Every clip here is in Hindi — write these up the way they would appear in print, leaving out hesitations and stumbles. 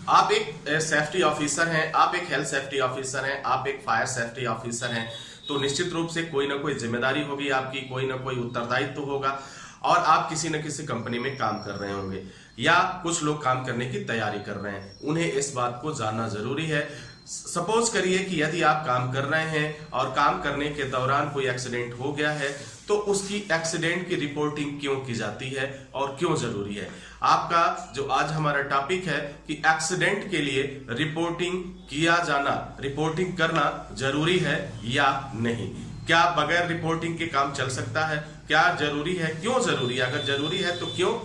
आप एक सेफ्टी ऑफिसर हैं, आप एक हेल्थ सेफ्टी ऑफिसर हैं, आप एक फायर सेफ्टी ऑफिसर हैं, तो निश्चित रूप से कोई ना कोई जिम्मेदारी होगी आपकी, कोई ना कोई उत्तरदायित्व होगा और आप किसी न किसी कंपनी में काम कर रहे होंगे या कुछ लोग काम करने की तैयारी कर रहे हैं। उन्हें इस बात को जानना जरूरी है। सपोज करिए कि यदि आप काम कर रहे हैं और काम करने के दौरान कोई एक्सीडेंट हो गया है, तो उसकी एक्सीडेंट की रिपोर्टिंग क्यों की जाती है और क्यों जरूरी है। आपका जो आज हमारा टॉपिक है कि एक्सीडेंट के लिए रिपोर्टिंग किया जाना, रिपोर्टिंग करना जरूरी है या नहीं। क्या बगैर रिपोर्टिंग के काम चल सकता है, क्या जरूरी है, क्यों जरूरी है, अगर जरूरी है तो क्यों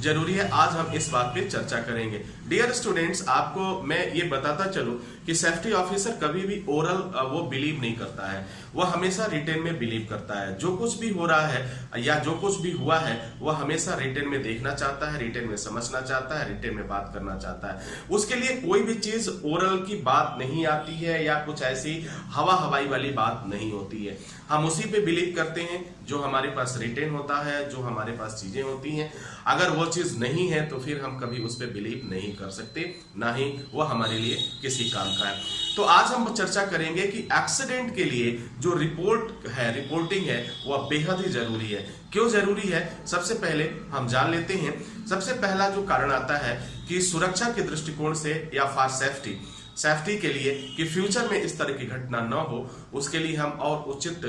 जरूरी है, आज हम इस बात पे चर्चा करेंगे। डियर स्टूडेंट्स, आपको मैं ये बताता चलूं कि सेफ्टी ऑफिसर कभी भी ओरल वो बिलीव नहीं करता है, वह हमेशा रिटेन में बिलीव करता है। जो कुछ भी हो रहा है या जो कुछ भी हुआ है वह हमेशा रिटेन में देखना चाहता है, रिटेन में समझना चाहता है, रिटेन में बात करना चाहता है। उसके लिए कोई भी चीज ओरल की बात नहीं आती है या कुछ ऐसी हवा हवाई वाली बात नहीं होती है। हम उसी पे बिलीव करते हैं जो हमारे पास रिटेन होता है, जो हमारे पास चीजें होती हैं। अगर वो चीज नहीं है तो फिर हम कभी उस पर बिलीव नहीं कर सकते, ना ही वो हमारे लिए किसी काम का है। तो आज हम चर्चा करेंगे कि एक्सीडेंट के लिए जो रिपोर्ट है, रिपोर्टिंग है, वह बेहद ही जरूरी है। क्यों जरूरी है, सबसे पहले हम जान लेते हैं। सबसे पहला जो कारण आता है कि सुरक्षा के दृष्टिकोण से या फॉर सेफ्टी के लिए कि फ्यूचर में इस तरह की घटना न हो, उसके लिए हम और उचित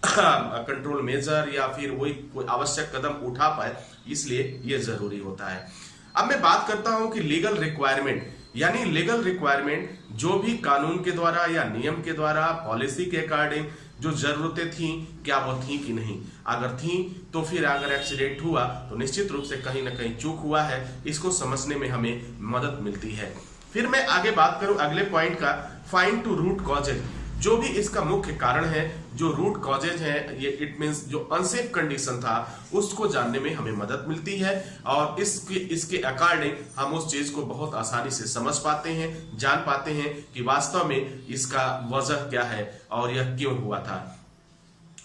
कंट्रोल मेजर या फिर वही कोई आवश्यक कदम उठा पाए, इसलिए यह जरूरी होता है। अब मैं बात करता हूं कि लीगल रिक्वायरमेंट, यानी लीगल रिक्वायरमेंट जो भी कानून के द्वारा या नियम के द्वारा, पॉलिसी के अकॉर्डिंग जो जरूरतें थी, क्या वो थी कि नहीं। अगर थी तो फिर अगर एक्सीडेंट हुआ तो निश्चित रूप से कहीं ना कहीं चूक हुआ है, इसको समझने में हमें मदद मिलती है। फिर मैं आगे बात करूं अगले पॉइंट का, फाइंड टू रूट कॉजेज। जो भी इसका मुख्य कारण है, जो रूट कॉजेज है, ये इट मींस जो अनसेफ कंडीशन था, उसको जानने में हमें मदद मिलती है और इसके अकॉर्डिंग हम उस चीज को बहुत आसानी से समझ पाते हैं, जान पाते हैं कि वास्तव में इसका वजह क्या है और यह क्यों हुआ था।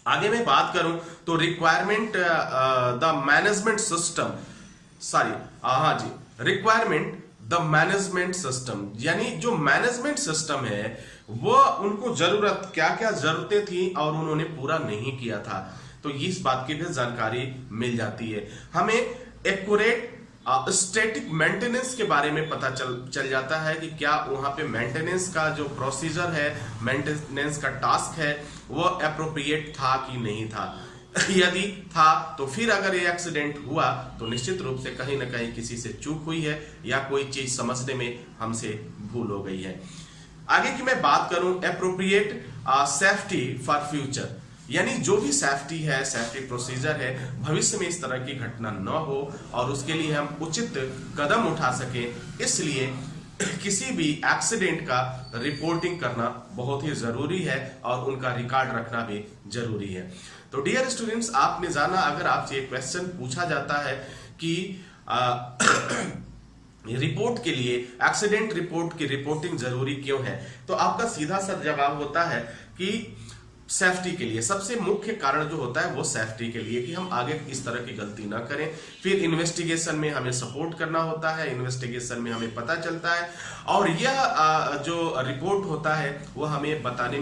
आगे मैं बात करूं तो requirement the management system, requirement the management system, यानी जो मैनेजमेंट सिस्टम है वो उनको जरूरत, क्या क्या जरूरतें थी और उन्होंने पूरा नहीं किया था, तो इस बात की भी जानकारी मिल जाती है। हमें एक्यूरेट स्टैटिक मेंटेनेंस के बारे में पता चल जाता है कि क्या वहां पे मेंटेनेंस का जो प्रोसीजर है, मेंटेनेंस का टास्क है, वो अप्रोप्रिएट था कि नहीं था। यदि था तो फिर अगर ये एक्सीडेंट हुआ तो निश्चित रूप से कहीं ना कहीं किसी से चूक हुई है या कोई चीज समझने में हमसे भूल हो गई है। आगे की मैं बात करूं एप्रोप्रिएट सेफ्टी फॉर फ्यूचर, यानी जो भी सेफ्टी है, सेफ्टी प्रोसीजर है, भविष्य में इस तरह की घटना न हो और उसके लिए हम उचित कदम उठा सके, इसलिए किसी भी एक्सीडेंट का रिपोर्टिंग करना बहुत ही जरूरी है और उनका रिकॉर्ड रखना भी जरूरी है। तो डियर स्टूडेंट्स, आपने जाना, अगर आपसे एक क्वेश्चन पूछा जाता है कि रिपोर्ट के लिए, एक्सीडेंट रिपोर्ट की रिपोर्टिंग जरूरी क्यों है, तो आपका सीधा सा जवाब होता है कि सेफ्टी के लिए। सबसे मुख्य कारण जो होता है वो सेफ्टी के लिए, कि हम आगे इस तरह की गलती ना करें। फिर इन्वेस्टिगेशन में हमें सपोर्ट करना होता है, इन्वेस्टिगेशन में हमें पता चलता है और यह जो रिपोर्ट होता है वो हमें बताने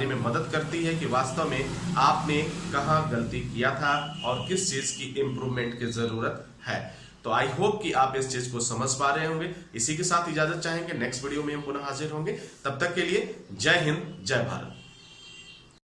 में मदद करती है कि वास्तव में आपने कहाँ गलती किया था और किस चीज की इंप्रूवमेंट की जरूरत है। तो आई होप कि आप इस चीज को समझ पा रहे होंगे। इसी के साथ इजाजत चाहेंगे, नेक्स्ट वीडियो में हम पुनः हाजिर होंगे। तब तक के लिए जय हिंद, जय भारत।